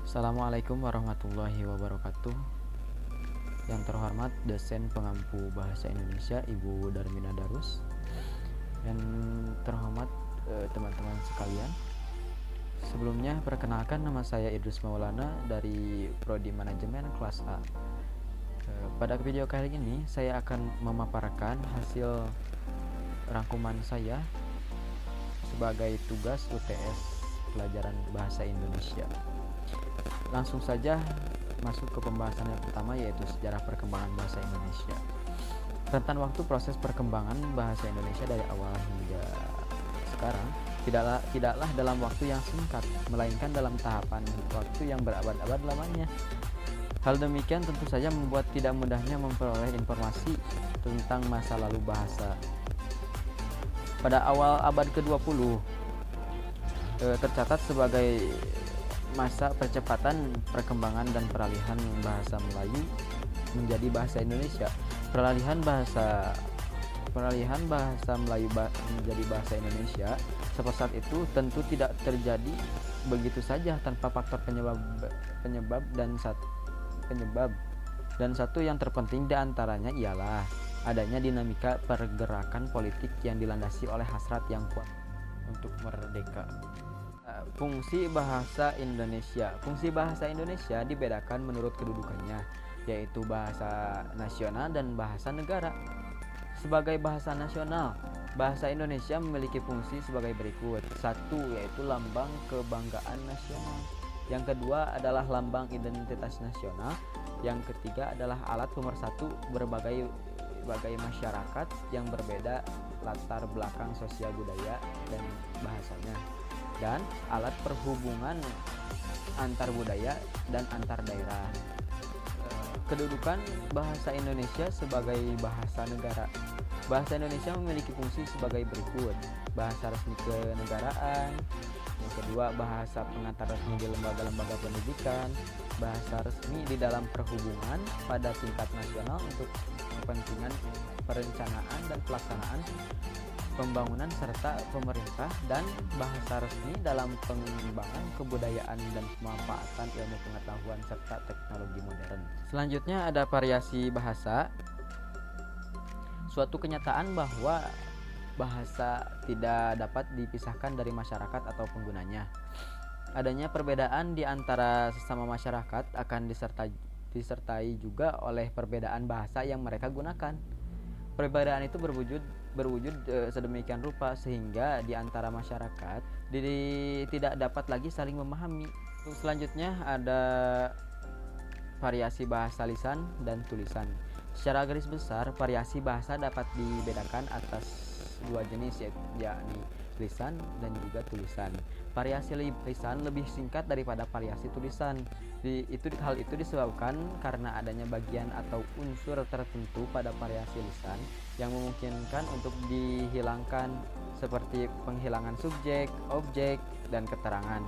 Assalamualaikum warahmatullahi wabarakatuh. Yang terhormat dosen pengampu bahasa Indonesia Ibu Darmina Darus. Yang terhormat teman-teman sekalian. Sebelumnya perkenalkan, nama saya Idrus Maulana dari Prodi Manajemen kelas A. Pada video kali ini saya akan memaparkan hasil rangkuman saya sebagai tugas UTS pelajaran bahasa Indonesia. Langsung saja masuk ke pembahasan yang pertama, yaitu sejarah perkembangan bahasa Indonesia. Rentan waktu proses perkembangan bahasa Indonesia dari awal hingga sekarang tidaklah dalam waktu yang singkat, melainkan dalam tahapan waktu yang berabad-abad lamanya. Hal demikian tentu saja membuat tidak mudahnya memperoleh informasi tentang masa lalu bahasa. Pada awal abad ke-20 tercatat sebagai masa percepatan perkembangan dan peralihan bahasa Melayu menjadi bahasa Indonesia. Peralihan bahasa Melayu menjadi bahasa Indonesia saat itu tentu tidak terjadi begitu saja tanpa faktor penyebab dan satu yang terpenting diantaranya ialah adanya dinamika pergerakan politik yang dilandasi oleh hasrat yang kuat untuk merdeka. Fungsi bahasa Indonesia. Fungsi bahasa Indonesia dibedakan menurut kedudukannya, yaitu bahasa nasional dan bahasa negara. Sebagai bahasa nasional, bahasa Indonesia memiliki fungsi sebagai berikut. Satu, yaitu lambang kebanggaan nasional. Yang kedua adalah lambang identitas nasional. Yang ketiga adalah alat pemersatu berbagai masyarakat yang berbeda latar belakang sosial budaya dan bahasanya, dan alat perhubungan antar budaya dan antar daerah. Kedudukan bahasa Indonesia sebagai bahasa negara. Bahasa Indonesia memiliki fungsi sebagai berikut: bahasa resmi kenegaraan, yang kedua bahasa pengantar resmi di lembaga-lembaga pendidikan, bahasa resmi di dalam perhubungan pada tingkat nasional untuk kepentingan perencanaan dan pelaksanaan pembangunan serta pemerintah, dan bahasa resmi dalam pengembangan kebudayaan dan pemanfaatan ilmu pengetahuan serta teknologi modern. Selanjutnya ada variasi bahasa. Suatu kenyataan bahwa bahasa tidak dapat dipisahkan dari masyarakat atau penggunanya. Adanya perbedaan di antara sesama masyarakat akan disertai juga oleh perbedaan bahasa yang mereka gunakan. Perbedaan itu berwujud sedemikian rupa sehingga di antara masyarakat tidak dapat lagi saling memahami. Selanjutnya ada variasi bahasa lisan dan tulisan. Secara garis besar, variasi bahasa dapat dibedakan atas dua jenis, yakni lisan dan juga tulisan. Variasi lisan lebih singkat daripada variasi tulisan. Hal itu disebabkan karena adanya bagian atau unsur tertentu pada variasi lisan yang memungkinkan untuk dihilangkan, seperti penghilangan subjek, objek, dan keterangan.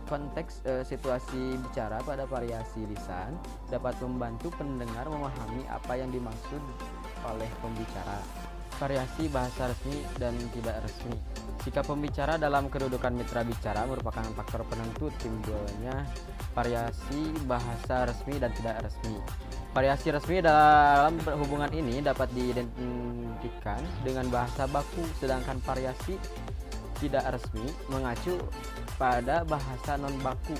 Konteks situasi bicara pada variasi lisan dapat membantu pendengar memahami apa yang dimaksud oleh pembicara. Variasi bahasa resmi dan tidak resmi. Sikap pembicara dalam kedudukan mitra bicara merupakan faktor penentu timbulnya variasi bahasa resmi dan tidak resmi. Variasi resmi dalam hubungan ini dapat diidentikan dengan bahasa baku, sedangkan variasi tidak resmi mengacu pada bahasa non baku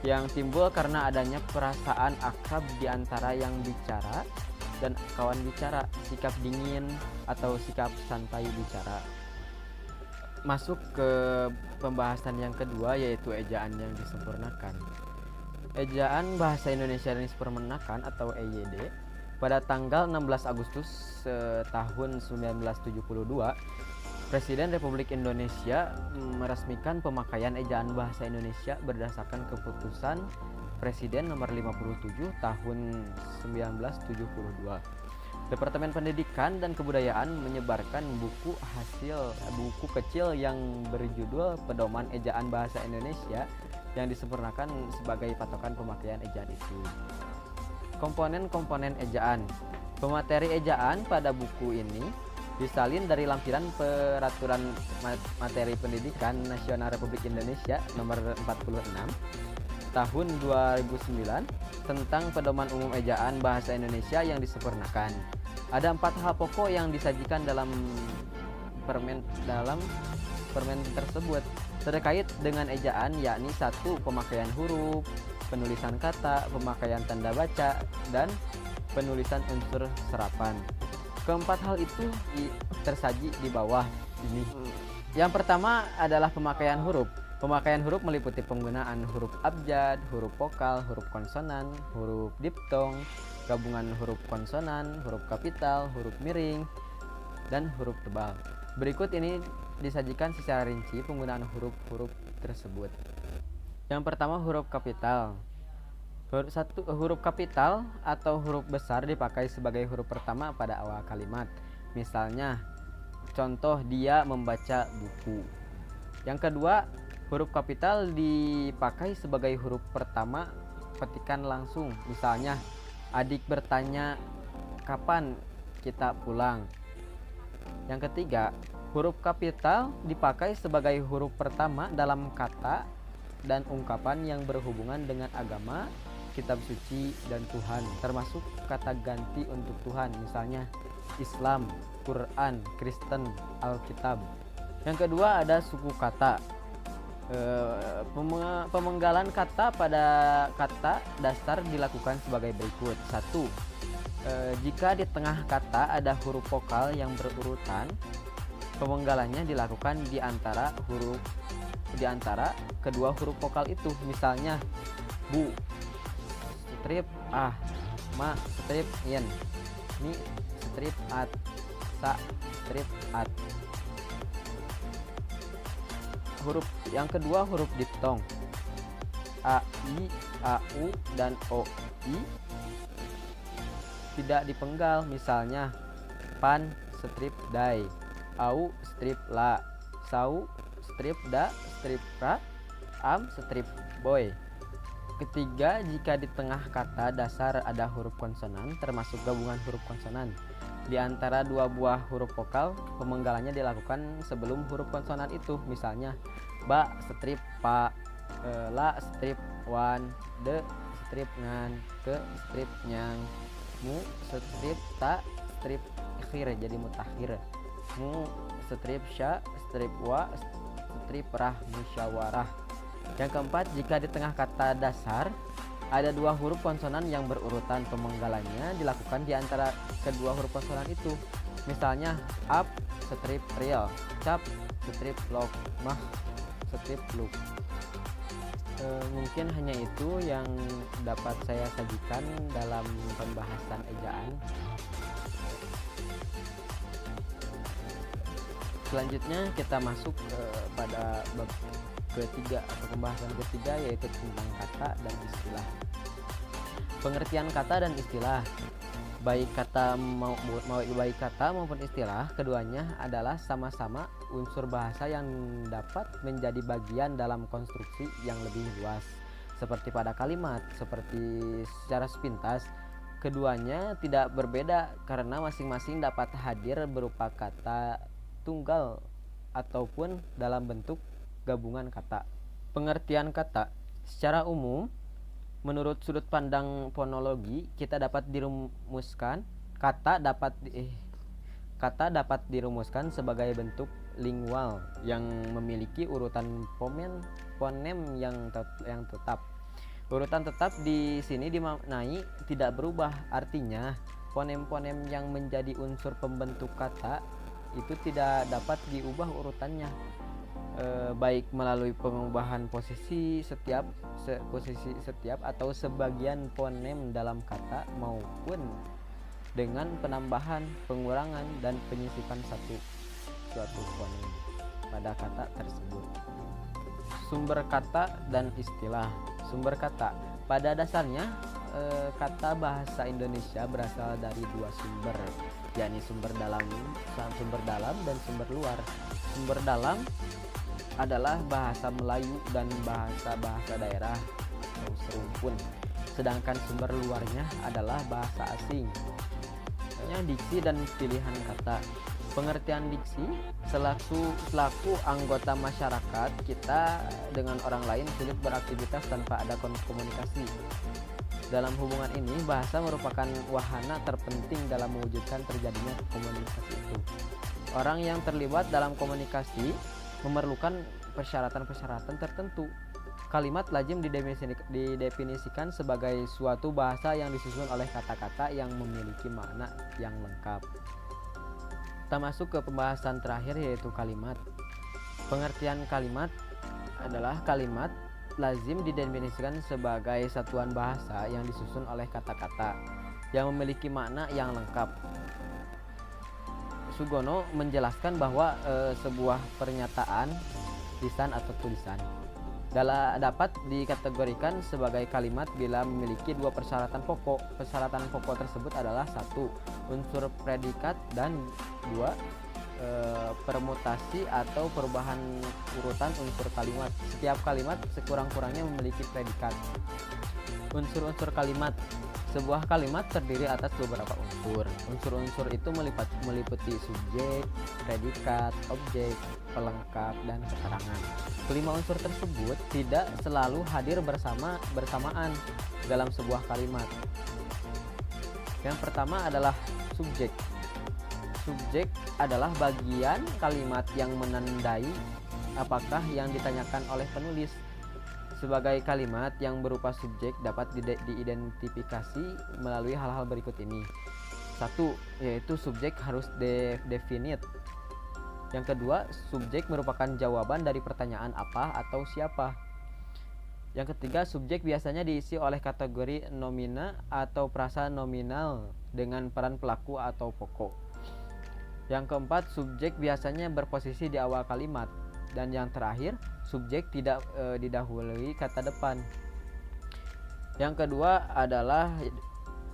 yang timbul karena adanya perasaan akrab di antara yang bicara dan kawan bicara, sikap dingin atau sikap santai bicara. Masuk ke pembahasan yang kedua, yaitu ejaan yang disempurnakan. Ejaan bahasa Indonesia yang disempurnakan atau EYD pada tanggal 16 Agustus tahun 1972, Presiden Republik Indonesia meresmikan pemakaian ejaan bahasa Indonesia berdasarkan keputusan Presiden nomor 57 tahun 1972. Departemen Pendidikan dan Kebudayaan menyebarkan buku kecil yang berjudul Pedoman Ejaan Bahasa Indonesia yang disempurnakan sebagai patokan pemakaian ejaan itu. Komponen-komponen ejaan. Pemateri ejaan pada buku ini disalin dari lampiran Peraturan Materi Pendidikan Nasional Republik Indonesia nomor 46 tahun 2009 tentang Pedoman Umum Ejaan Bahasa Indonesia yang disempurnakan. Ada 4 hal pokok yang disajikan dalam permen tersebut terkait dengan ejaan, yakni 1. Pemakaian huruf, penulisan kata, pemakaian tanda baca, dan penulisan unsur serapan. Keempat hal itu tersaji di bawah ini. Yang pertama adalah pemakaian huruf. Pemakaian huruf meliputi penggunaan huruf abjad, huruf vokal, huruf konsonan, huruf diptong, gabungan huruf konsonan, huruf kapital, huruf miring, dan huruf tebal. Berikut ini disajikan secara rinci penggunaan huruf-huruf tersebut. Yang pertama, huruf kapital. Huruf kapital atau huruf besar dipakai sebagai huruf pertama pada awal kalimat. Misalnya, contoh, dia membaca buku. Yang kedua, huruf kapital dipakai sebagai huruf pertama petikan langsung. Misalnya, adik bertanya, kapan kita pulang? Yang ketiga, huruf kapital dipakai sebagai huruf pertama dalam kata dan ungkapan yang berhubungan dengan agama, kitab suci, dan Tuhan, termasuk kata ganti untuk Tuhan, misalnya Islam, Quran, Kristen, Alkitab. Yang kedua ada suku kata. Pemenggalan kata pada kata dasar dilakukan sebagai berikut. 1. Jika di tengah kata ada huruf vokal yang berurutan, pemenggalannya dilakukan di antara kedua huruf vokal itu. Misalnya, bu strip ah, ma strip yen, mi strip at, sa strip at. Huruf yang kedua huruf diptong. A, I, A, U, dan O, I tidak dipenggal. Misalnya, pan strip dai, au strip la, sau strip da strip ra, am strip boy. Ketiga, jika di tengah kata dasar ada huruf konsonan, termasuk gabungan huruf konsonan di antara dua buah huruf vokal, pemenggalannya dilakukan sebelum huruf konsonan itu. Misalnya, ba strip pa, la strip wan, de strip ngan, ke strip nyang, mu strip ta strip akhir jadi mutakhir, mu strip sya strip wa strip rah musyawarah. Yang keempat, jika di tengah kata dasar ada dua huruf konsonan yang berurutan, pemenggalannya dilakukan di antara kedua huruf konsonan itu. Misalnya, up strip real, cap strip log, mah strip look. Mungkin hanya itu yang dapat saya sajikan dalam pembahasan ejaan. Selanjutnya kita masuk pada bab ketiga atau pembahasan ketiga, yaitu tentang kata dan istilah. Pengertian kata dan istilah. Baik kata maupun istilah, keduanya adalah sama-sama unsur bahasa yang dapat menjadi bagian dalam konstruksi yang lebih luas. Seperti pada kalimat, seperti secara sepintas, keduanya tidak berbeda karena masing-masing dapat hadir berupa kata tunggal ataupun dalam bentuk gabungan kata. Pengertian kata secara umum, menurut sudut pandang fonologi, kita dapat dirumuskan kata dapat dirumuskan sebagai bentuk lingual yang memiliki urutan fonem yang tetap. Urutan tetap di sini dimaknai tidak berubah. Artinya, fonem-fonem yang menjadi unsur pembentuk kata itu tidak dapat diubah urutannya, baik melalui pengubahan posisi setiap atau sebagian fonem dalam kata, maupun dengan penambahan, pengurangan, dan penyisipan suatu fonem pada kata tersebut. Sumber kata dan istilah. Sumber kata pada dasarnya, kata bahasa Indonesia berasal dari dua sumber, yakni sumber dalam dan sumber luar. Sumber dalam adalah bahasa Melayu dan bahasa daerah atau serumpun, sedangkan sumber luarnya adalah bahasa asing. Diksi dan pilihan kata. Pengertian diksi, selaku anggota masyarakat, kita dengan orang lain sulit beraktivitas tanpa ada komunikasi. Dalam hubungan ini, bahasa merupakan wahana terpenting dalam mewujudkan terjadinya komunikasi itu. Orang yang terlibat dalam komunikasi memerlukan persyaratan-persyaratan tertentu. Kalimat lazim didefinisikan sebagai suatu bahasa yang disusun oleh kata-kata yang memiliki makna yang lengkap. Kita masuk ke pembahasan terakhir, yaitu kalimat. Pengertian kalimat adalah kalimat lazim didefinisikan sebagai satuan bahasa yang disusun oleh kata-kata yang memiliki makna yang lengkap. Sugono menjelaskan bahwa sebuah pernyataan, lisan atau tulisan dapat dikategorikan sebagai kalimat bila memiliki dua persyaratan pokok. Persyaratan pokok tersebut adalah 1. Unsur predikat, dan 2. Permutasi atau perubahan urutan unsur kalimat. Setiap kalimat sekurang-kurangnya memiliki predikat. Unsur-unsur kalimat. Sebuah kalimat terdiri atas beberapa unsur. Unsur-unsur itu meliputi subjek, predikat, objek, pelengkap, dan keterangan. Kelima unsur tersebut tidak selalu hadir bersamaan dalam sebuah kalimat. Yang pertama adalah subjek. Subjek adalah bagian kalimat yang menandai apakah yang ditanyakan oleh penulis. Sebagai kalimat yang berupa subjek dapat diidentifikasi melalui hal-hal berikut ini. 1. Yaitu subjek harus definite. Yang kedua, subjek merupakan jawaban dari pertanyaan apa atau siapa. Yang ketiga, subjek biasanya diisi oleh kategori nomina atau prasa nominal dengan peran pelaku atau pokok. Yang keempat, subjek biasanya berposisi di awal kalimat. Dan yang terakhir, subjek tidak didahului kata depan. Yang kedua adalah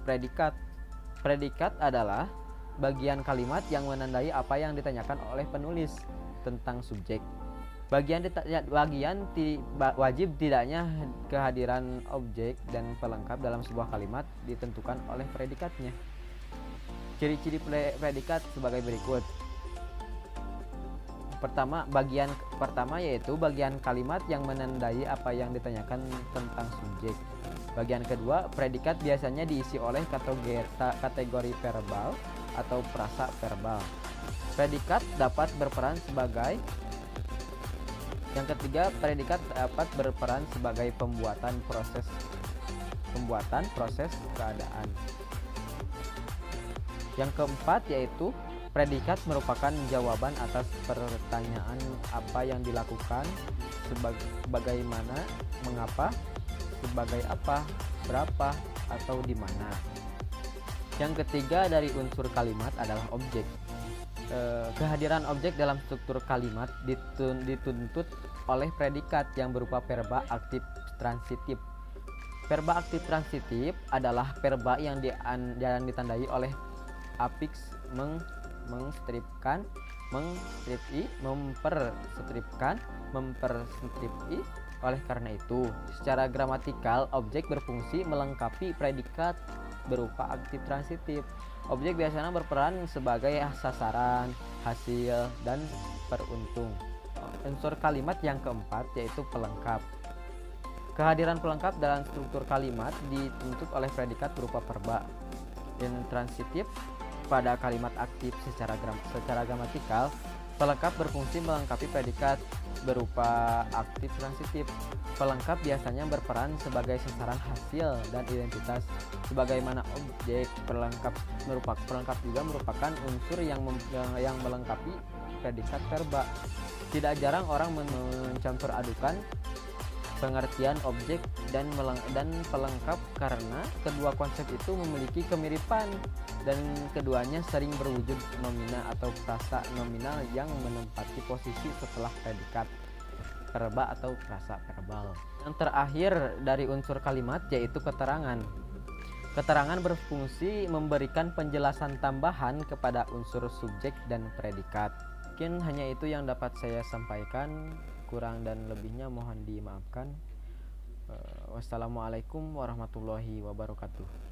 predikat. Predikat adalah bagian kalimat yang menandai apa yang ditanyakan oleh penulis tentang subjek. Wajib tidaknya kehadiran objek dan pelengkap dalam sebuah kalimat ditentukan oleh predikatnya. Ciri-ciri predikat sebagai berikut. Bagian pertama yaitu bagian kalimat yang menandai apa yang ditanyakan tentang subjek. Bagian kedua, predikat biasanya diisi oleh kategori verbal atau prasa verbal. Predikat dapat berperan sebagai pembuatan proses keadaan. Yang keempat yaitu predikat merupakan jawaban atas pertanyaan apa yang dilakukan, bagaimana, mengapa, sebagai apa, berapa, atau di mana. Yang ketiga dari unsur kalimat adalah objek. Kehadiran objek dalam struktur kalimat dituntut oleh predikat yang berupa verba aktif transitif. Verba aktif transitif adalah verba yang ditandai oleh afiks mengstripkan, mengstripi, memperstripkan, memperstripi. Oleh karena itu, secara gramatikal objek berfungsi melengkapi predikat berupa aktif transitif. Objek biasanya berperan sebagai sasaran, hasil, dan peruntung. Unsur kalimat yang keempat yaitu pelengkap. Kehadiran pelengkap dalam struktur kalimat dituntut oleh predikat berupa verba intransitif. Pada kalimat aktif secara gramatikal, pelengkap berfungsi melengkapi predikat berupa aktif transitif. Pelengkap biasanya berperan sebagai sasaran, hasil, dan identitas. Sebagaimana objek, pelengkap juga merupakan unsur yang melengkapi predikat verba. Tidak jarang orang mencampur adukan pengertian objek dan pelengkap karena kedua konsep itu memiliki kemiripan dan keduanya sering berwujud nomina atau prasa nominal yang menempati posisi setelah predikat verba atau prasa verbal. Yang terakhir dari unsur kalimat yaitu keterangan. Keterangan berfungsi memberikan penjelasan tambahan kepada unsur subjek dan predikat. Mungkin hanya itu yang dapat saya sampaikan. Kurang dan lebihnya mohon dimaafkan. Wassalamualaikum warahmatullahi wabarakatuh.